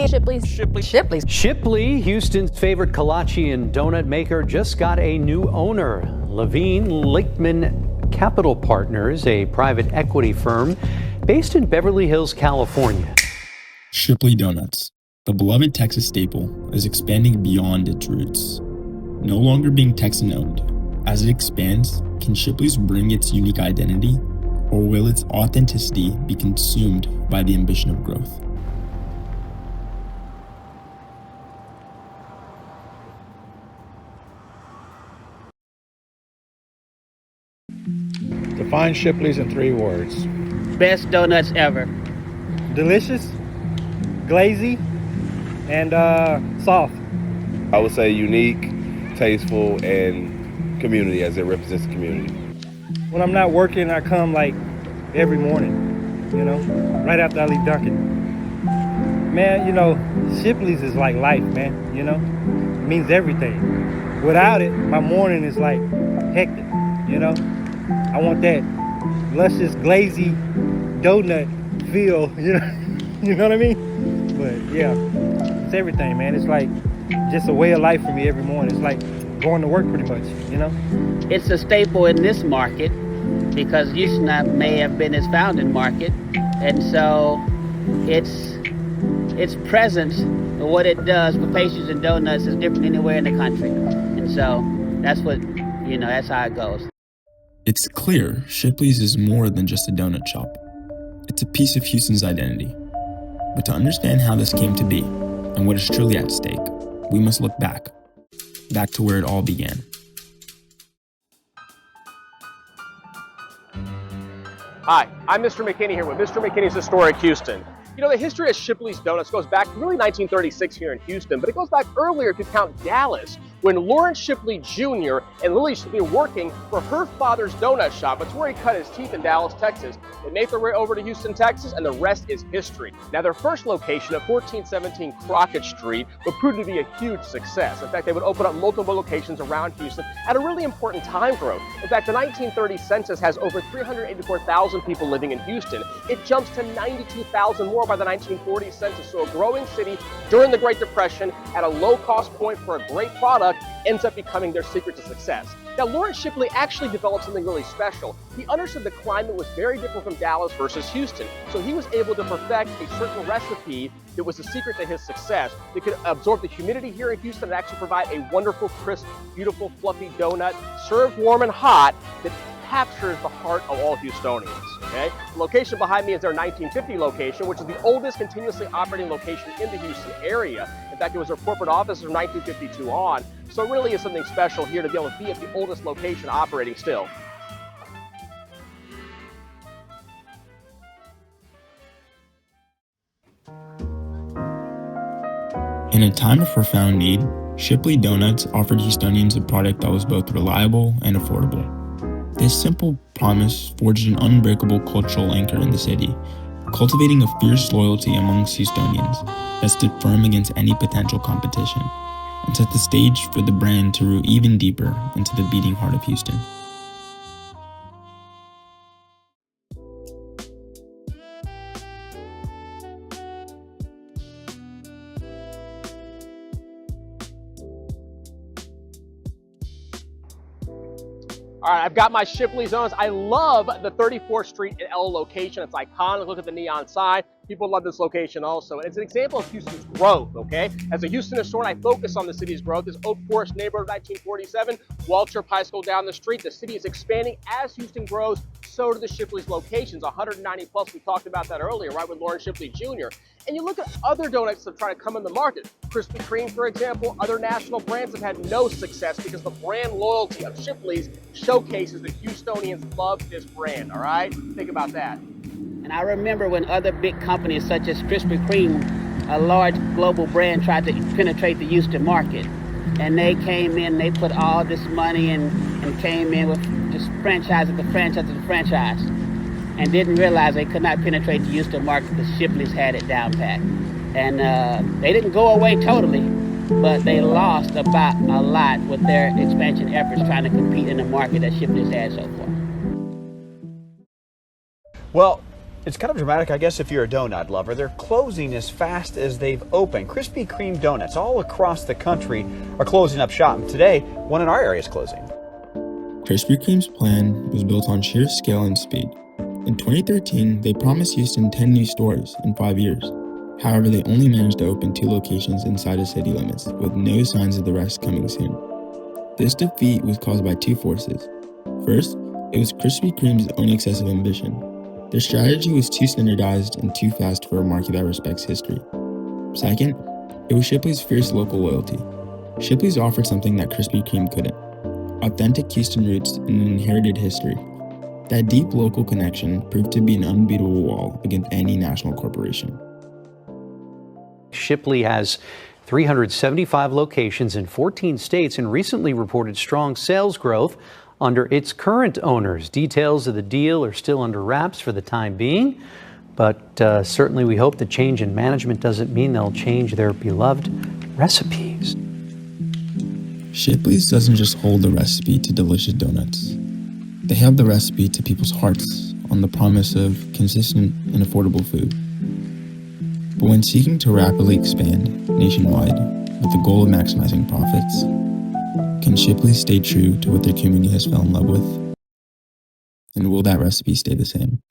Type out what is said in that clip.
Shipley, Houston's favorite kolache and donut maker, just got a new owner. Levine Lakeman Capital Partners, a private equity firm based in Beverly Hills, California. Shipley Donuts, the beloved Texas staple, is expanding beyond its roots. No longer being Texan-owned, as it expands, can Shipley's bring its unique identity, or will its authenticity be consumed by the ambition of growth? Define Shipley's in 3 words. Best donuts ever. Delicious, glazy, and soft. I would say unique, tasteful, and community, as it represents the community. When I'm not working, I come like every morning, right after I leave Dunkin'. Man, Shipley's is like life, man, It means everything. Without it, my morning is like hectic, I want that luscious, glazy donut feel, you know what I mean? But yeah, it's everything, man. It's like just a way of life for me every morning. It's like going to work pretty much, It's a staple in this market because Houston may have been its founding market. And so its presence and what it does for pastries and donuts is different anywhere in the country. And so that's what, that's how it goes. It's clear Shipley's is more than just a donut shop. It's a piece of Houston's identity. But to understand how this came to be and what is truly at stake, we must look back to where it all began. Hi, I'm Mr. McKinney here with Mr. McKinney's Historic Houston. The history of Shipley's Donuts goes back to really 1936 here in Houston, but it goes back earlier if you count Dallas, when Lawrence Shipley Jr. and Lily Shipley were working for her father's donut shop. It's where he cut his teeth in Dallas, Texas. They made their way over to Houston, Texas, and the rest is history. Now, their first location at 1417 Crockett Street would prove to be a huge success. In fact, they would open up multiple locations around Houston at a really important time growth. In fact, the 1930 census has over 384,000 people living in Houston. It jumps to 92,000 more by the 1940 census. So a growing city during the Great Depression at a low cost point for a great product ends up becoming their secret to success. Now, Lawrence Shipley actually developed something really special. He understood the climate was very different from Dallas versus Houston. So he was able to perfect a certain recipe that was the secret to his success. They could absorb the humidity here in Houston and actually provide a wonderful, crisp, beautiful, fluffy donut served warm and hot that captures the heart of all Houstonians. Okay? The location behind me is their 1950 location, which is the oldest continuously operating location in the Houston area. In fact, it was their corporate office from 1952 on. So it really is something special here to be able to be at the oldest location operating still. In a time of profound need, Shipley Donuts offered Houstonians a product that was both reliable and affordable. This simple promise forged an unbreakable cultural anchor in the city, cultivating a fierce loyalty amongst Houstonians that stood firm against any potential competition, and set the stage for the brand to root even deeper into the beating heart of Houston. All right, I've got my Shipley's Donuts. I love the 34th Street and L location. It's iconic. Look at the neon sign. People love this location also. And it's an example of Houston's growth, okay? As a Houston historian, I focus on the city's growth. This Oak Forest neighborhood of 1947, Waltrip High School down the street. The city is expanding as Houston grows. So do the Shipley's locations, 190 plus. We talked about that earlier, right, with Lawrence Shipley Jr. And you look at other donuts that try to come in the market. Krispy Kreme, for example, other national brands have had no success because the brand loyalty of Shipley's showcases that Houstonians love this brand, all right? Think about that. And I remember when other big companies such as Krispy Kreme, a large global brand, tried to penetrate the Houston market. And they came in, they put all this money and came in with just franchise after franchise after franchise, and didn't realize they could not penetrate the Houston market because Shipley's had it down pat. And they didn't go away totally, but they lost about a lot with their expansion efforts trying to compete in the market that Shipley's had so far. Well, It's kind of dramatic, I guess, if you're a donut lover. They're closing as fast as they've opened. Krispy Kreme donuts all across the country are closing up shop. And today, one in our area is closing. Krispy Kreme's plan was built on sheer scale and speed. In 2013, they promised Houston 10 new stores in 5 years. However, they only managed to open 2 locations inside of city limits, with no signs of the rest coming soon. This defeat was caused by 2 forces. First, it was Krispy Kreme's own excessive ambition. Their strategy was too standardized and too fast for a market that respects history. Second, it was Shipley's fierce local loyalty. Shipley's offered something that Krispy Kreme couldn't: authentic Houston roots and an inherited history. That deep local connection proved to be an unbeatable wall against any national corporation. Shipley has 375 locations in 14 states and recently reported strong sales growth under its current owners. Details of the deal are still under wraps for the time being, but certainly we hope the change in management doesn't mean they'll change their beloved recipes. Shipley's doesn't just hold the recipe to delicious donuts. They have the recipe to people's hearts on the promise of consistent and affordable food. But when seeking to rapidly expand nationwide with the goal of maximizing profits, can Shipley's stay true to what their community has fell in love with? And will that recipe stay the same?